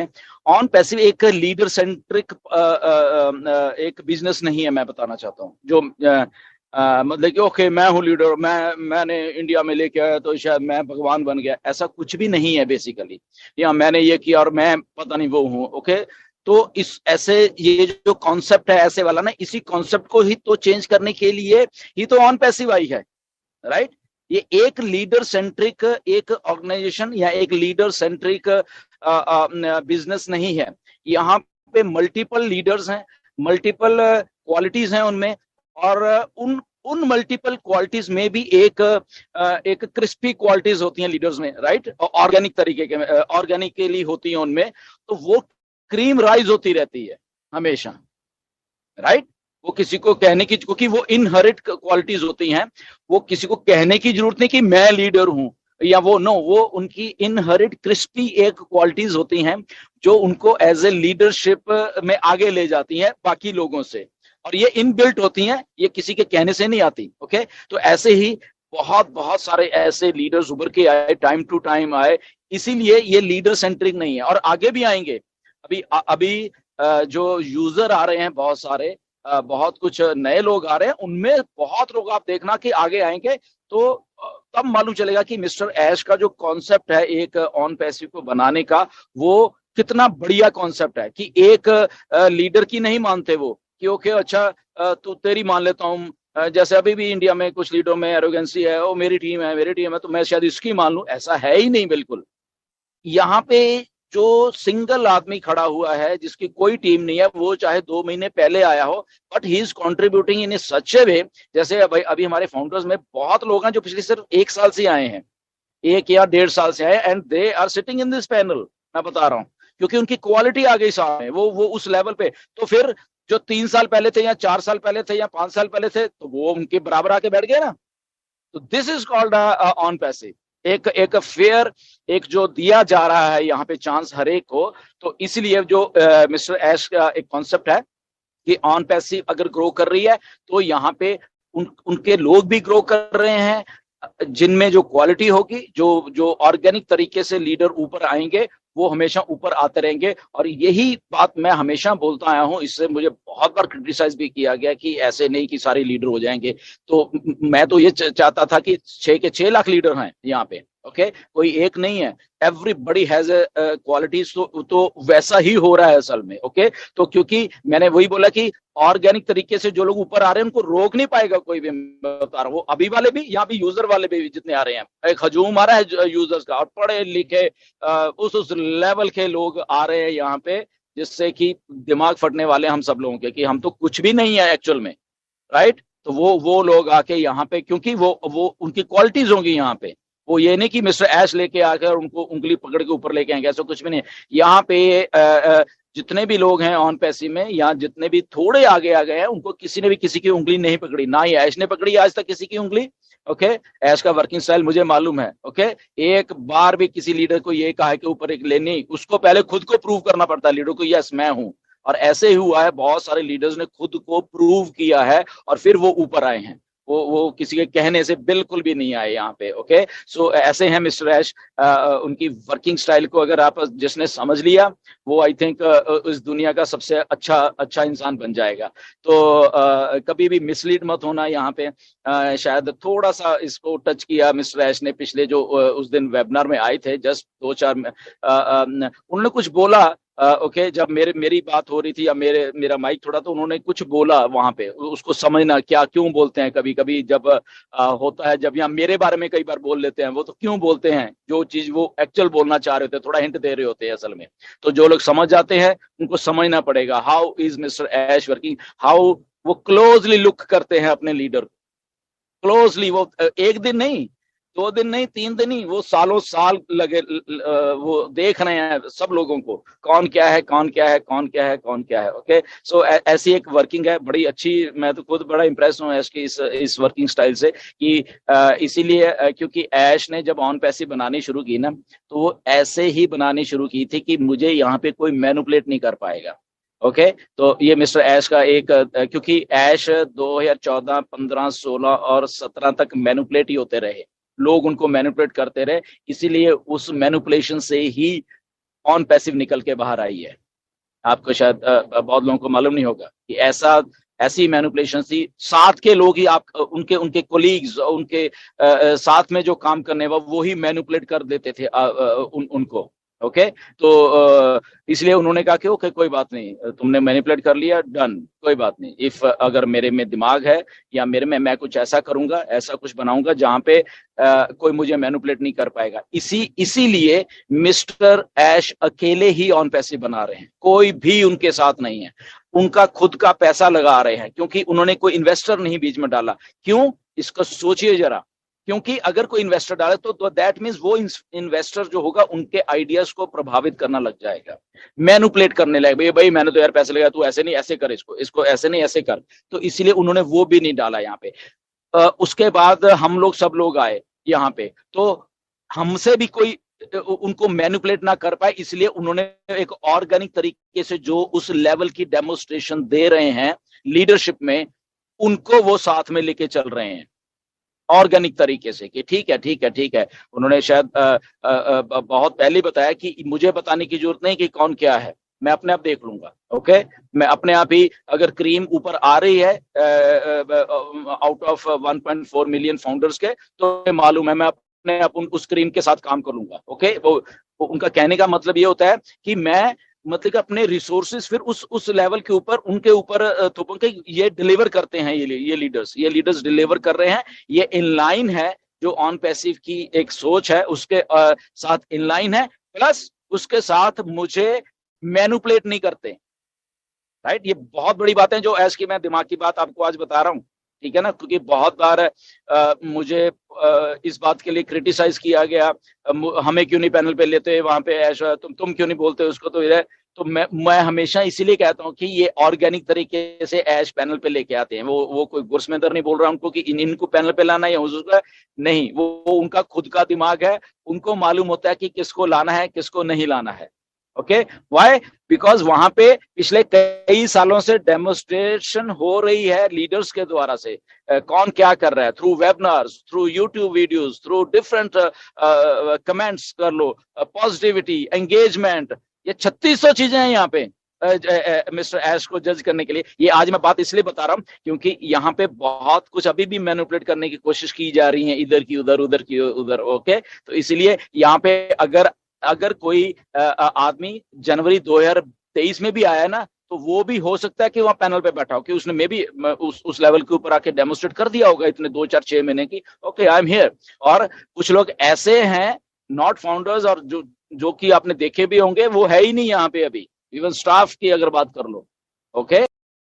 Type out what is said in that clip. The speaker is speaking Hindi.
देखें, ऑन पैसिव एक लीडर सेंट्रिक एक बिजनेस नहीं है, मैं बताना चाहता हूँ। जो मतलब कि ओके मैं हूँ लीडर, मैंने इंडिया में लेके आया तो शायद मैं भगवान बन गया, ऐसा कुछ भी नहीं है बेसिकली। या मैंने ये किया और मैं पता नहीं वो हूँ, ओके। तो इस ऐसे ये जो कॉन्सेप्ट है ऐसे वाला ना, इसी कॉन्सेप्ट को ही तो चेंज करने के लिए ही तो ऑन पैसिव आई है, राइट। ये एक लीडर सेंट्रिक एक ऑर्गेनाइजेशन या एक लीडर सेंट्रिक बिजनेस नहीं है। यहाँ पे मल्टीपल लीडर्स हैं, मल्टीपल क्वालिटीज हैं उनमें, और उन उन मल्टीपल क्वालिटीज में भी एक क्रिस्पी क्वालिटीज होती हैं लीडर्स में, राइट। ऑर्गेनिक तरीके के ऑर्गेनिकली होती हैं उनमें, तो वो क्रीम राइज होती रहती है हमेशा, राइट। वो किसी को कहने की, क्योंकि वो इनहेरिट क्वालिटीज होती हैं, वो किसी को कहने की जरूरत नहीं कि मैं लीडर हूं, या वो नो, वो उनकी इनहेरिट क्रिस्पी एक क्वालिटीज होती हैं जो उनको एज ए लीडरशिप में आगे ले जाती हैं बाकी लोगों से, और ये इनबिल्ट होती हैं, ये किसी के कहने से नहीं आती, ओके। तो ऐसे ही बहुत बहुत सारे ऐसे लीडर्स उभर के आए, टाइम टू टाइम आए, इसीलिए ये लीडर सेंट्रिक नहीं है, और आगे भी आएंगे। अभी अभी जो यूजर आ रहे हैं बहुत सारे, बहुत कुछ नए लोग आ रहे हैं, उनमें बहुत लोग आप देखना कि आगे आएंगे तो तब मालूम चलेगा कि मिस्टर ऐश का जो कॉन्सेप्ट है एक ऑन पैसिव को बनाने का, वो कितना बढ़िया कॉन्सेप्ट है। कि एक लीडर की नहीं मानते वो, कि ओके अच्छा तो तेरी मान लेता हूँ, जैसे अभी भी इंडिया में कुछ लीडरों में एरोगेंसी है, वो मेरी टीम है तो मैं शायद इसकी मान लूं, ऐसा है ही नहीं बिल्कुल। यहाँ पे जो सिंगल आदमी खड़ा हुआ है जिसकी कोई टीम नहीं है, वो चाहे 2 महीने पहले आया हो, but he is contributing in a such a way. जैसे अभी हमारे फाउंडर्स में बहुत लोग हैं जो पिछले सिर्फ 1 साल से आए हैं, 1 या 1.5 साल से आए, and they are sitting in this panel. मैं बता रहा हूँ क्योंकि उनकी क्वालिटी आ गई सामने, वो उस लेवल पे। तो फिर जो 3 साल पहले थे या 4 साल पहले थे या 5 साल पहले थे, तो वो उनके बराबर आके बैठ गए ना। तो this is called on passive, एक एक फेयर, एक जो दिया जा रहा है यहाँ पे चांस हर एक को। तो इसलिए जो मिस्टर ऐश का एक कॉन्सेप्ट है कि ऑन पैसिव अगर ग्रो कर रही है, तो यहाँ पे उनके लोग भी ग्रो कर रहे हैं, जिनमें जो क्वालिटी होगी, जो जो ऑर्गेनिक तरीके से लीडर ऊपर आएंगे, वो हमेशा ऊपर आते रहेंगे। और यही बात मैं हमेशा बोलता आया हूं, इससे मुझे बहुत बार क्रिटिसाइज भी किया गया कि ऐसे नहीं कि सारे लीडर हो जाएंगे। तो मैं तो ये चाहता था कि 6 के 6 लाख लीडर हैं यहाँ पे, ओके, कोई एक नहीं है। एवरीबडी हैज क्वालिटीज, तो वैसा ही हो रहा है असल में, ओके। तो क्योंकि मैंने वही बोला कि ऑर्गेनिक तरीके से जो लोग ऊपर आ रहे हैं उनको रोक नहीं पाएगा कोई भी, बता रहा हूँ। वो अभी वाले भी, यहाँ भी यूजर वाले भी जितने आ रहे हैं, एक हजूम आ रहा है यूजर्स का, और पढ़े लिखे उस लेवल के लोग आ रहे हैं यहाँ पे, जिससे कि दिमाग फटने वाले हम सब लोगों के, कि हम तो कुछ भी नहीं है एक्चुअल में, राइट। तो वो लोग आके यहाँ पे, क्योंकि वो उनकी क्वालिटीज होंगी यहाँ पे। वो ये नहीं कि मिस्टर ऐश लेके आकर उनको उंगली पकड़ के ऊपर लेके आएंगे, ऐसा कुछ भी नहीं। यहाँ पे जितने भी लोग हैं ऑन पैसिव में, या जितने भी थोड़े आगे आ गए हैं, उनको किसी ने भी किसी की उंगली नहीं पकड़ी, ना ही ऐश ने पकड़ी आज तक किसी की उंगली, ओके। ऐश का वर्किंग स्टाइल मुझे मालूम है, ओके। एक बार भी किसी लीडर को ये कहा कि ऊपर एक लेनी, उसको पहले खुद को प्रूव करना पड़ता है लीडर को, यस मैं हूं। और ऐसे ही हुआ है, बहुत सारे लीडर्स ने खुद को प्रूव किया है और फिर वो ऊपर आए हैं। वो किसी के कहने से बिल्कुल भी नहीं आए यहाँ पे, ओके। सो ऐसे हैं मिस्टर ऐश। उनकी वर्किंग स्टाइल को अगर आप जिसने समझ लिया, वो आई थिंक इस दुनिया का सबसे अच्छा इंसान बन जाएगा। तो कभी भी मिसलीड मत होना यहाँ पे। शायद थोड़ा सा इसको टच किया मिस्टर ऐश ने पिछले जो उस दिन वेबिनार में आए थे, जस्ट 2-4 उन्होंने कुछ बोला, ओके। जब मेरी बात हो रही थी या मेरा माइक थोड़ा, तो उन्होंने कुछ बोला वहां पे, उसको समझना क्या क्यों बोलते हैं। कभी कभी जब होता है, जब यहाँ मेरे बारे में कई बार बोल लेते हैं वो, तो क्यों बोलते हैं, जो चीज वो एक्चुअल बोलना चाह रहे होते हैं, थोड़ा हिंट दे रहे होते हैं असल में। तो जो लोग समझ जाते हैं उनको समझना पड़ेगा how is mister Ash working, how वो क्लोजली लुक करते हैं अपने लीडर, क्लोजली। वो एक दिन नहीं, 2 दिन नहीं, 3 दिन नहीं, वो सालों साल लगे वो देख रहे हैं सब लोगों को, कौन क्या है, कौन क्या है, कौन क्या है, कौन क्या है, ओके। सो ऐसी एक वर्किंग है बड़ी अच्छी। मैं तो खुद बड़ा इंप्रेस हूँ ऐश की इस वर्किंग स्टाइल से, कि इसीलिए क्योंकि ऐश ने जब ऑन पैसिव बनानी शुरू की ना, तो वो ऐसे ही बनानी शुरू की थी कि मुझे यहाँ पे कोई मैनिपुलेट नहीं कर पाएगा, ओके। तो ये मिस्टर ऐश का एक क्योंकि ऐश 2014, 15, 16 और 17 तक मैनिपुलेट ही होते रहे, लोग उनको मैनिपुलेट करते रहे, इसीलिए उस मैनिपुलेशन से ही ऑन पैसिव निकल के बाहर आई है। आपको शायद बहुत लोगों को मालूम नहीं होगा कि ऐसी मैनिपुलेशन थी। साथ के लोग ही आप उनके उनके कोलीग्स, उनके साथ में जो काम करने वो ही मैनिपुलेट कर देते थे उनको। ओके, तो इसलिए उन्होंने कहा कि ओके कोई बात नहीं, तुमने मैनिपुलेट कर लिया, डन, कोई बात नहीं। इफ अगर मेरे में दिमाग है या मेरे में, मैं कुछ ऐसा करूंगा, ऐसा कुछ बनाऊंगा जहां पे कोई मुझे मैनिपुलेट नहीं कर पाएगा। इसीलिए मिस्टर ऐश अकेले ही ऑन पैसिव बना रहे हैं, कोई भी उनके साथ नहीं है। उनका खुद का पैसा लगा रहे हैं क्योंकि उन्होंने कोई इन्वेस्टर नहीं बीच में डाला। क्यों, इसको सोचिए जरा। क्योंकि अगर कोई इन्वेस्टर डाले तो दैट मींस वो इन्वेस्टर जो होगा उनके आइडियाज को प्रभावित करना लग जाएगा, मैनिपुलेट करने लगेगा। भाई मैंने तो यार पैसे लगाया, तू ऐसे नहीं ऐसे कर, इसको ऐसे नहीं ऐसे कर। तो इसलिए उन्होंने वो भी नहीं डाला यहाँ पे। उसके बाद हम लोग सब लोग आए यहाँ पे, तो हमसे भी कोई उनको मैनिपुलेट ना कर पाए, इसलिए उन्होंने एक ऑर्गेनिक तरीके से जो उस लेवल की डेमोन्स्ट्रेशन दे रहे हैं लीडरशिप में, उनको वो साथ में लेके चल रहे हैं ऑर्गेनिक तरीके से कि ठीक है ठीक है ठीक है। उन्होंने शायद बहुत पहले बताया कि मुझे बताने की जरूरत नहीं कि कौन क्या है, मैं अपने आप देख लूंगा। ओके, मैं अपने आप ही, अगर क्रीम ऊपर आ रही है आउट ऑफ 1.4 मिलियन फाउंडर्स के, तो मालूम है, मैं अपने आप उस क्रीम के साथ काम कर लूंगा। ओके, वो उनका कहने का मतलब ये होता है कि मैं मतलब कि अपने रिसोर्सेज फिर उस लेवल के ऊपर उनके ऊपर थोपूंगा कि ये डिलीवर करते हैं, ये लीडर्स डिलीवर कर रहे हैं, ये इनलाइन है जो ऑन पैसिव की एक सोच है उसके साथ इनलाइन है, प्लस उसके साथ मुझे मैनिपुलेट नहीं करते। राइट, ये बहुत बड़ी बात है जो ऐस की मैं दिमाग की बात आपको आज बता रहा हूँ, ठीक है ना। क्योंकि बहुत बार मुझे इस बात के लिए क्रिटिसाइज किया गया, हमें क्यों नहीं पैनल पे लेते, वहां पे ऐसा तुम क्यों नहीं बोलते उसको, तो मैं हमेशा इसीलिए कहता हूँ कि ये ऑर्गेनिक तरीके से ऐश पैनल पे लेके आते हैं। वो कोई गुरसमेंदर नहीं बोल रहा उनको कि इनको पैनल पे लाना है उसका नहीं, वो उनका खुद का दिमाग है, उनको मालूम होता है कि किसको लाना है किसको नहीं लाना है। ओके, व्हाई, बिकॉज वहां पे पिछले कई सालों से डेमोन्स्ट्रेशन हो रही है लीडर्स के द्वारा से कौन क्या कर रहा है, through webinars, through YouTube videos, through different comments कर लो, पॉजिटिविटी, एंगेजमेंट, ये 3600 चीजें हैं यहाँ पे मिस्टर ऐश को जज करने के लिए। ये आज मैं बात इसलिए बता रहा हूँ क्योंकि यहाँ पे बहुत कुछ अभी भी मैनिपुलेट करने की कोशिश की जा रही है, इधर की उधर, उधर की उधर। ओके, तो इसलिए यहाँ पे अगर कोई आदमी जनवरी 2023 में भी आया ना, तो वो भी हो सकता है कि वहां पैनल पे बैठा हो कि उसने मे भी उस लेवल के ऊपर आके डेमोन्स्ट्रेट कर दिया होगा इतने 2 4 6 महीने की, ओके आई एम हियर। और कुछ लोग ऐसे हैं नॉट फाउंडर्स, और जो कि आपने देखे भी होंगे, वो है ही नहीं यहाँ पे अभी, इवन स्टाफ की अगर बात कर लो। ओके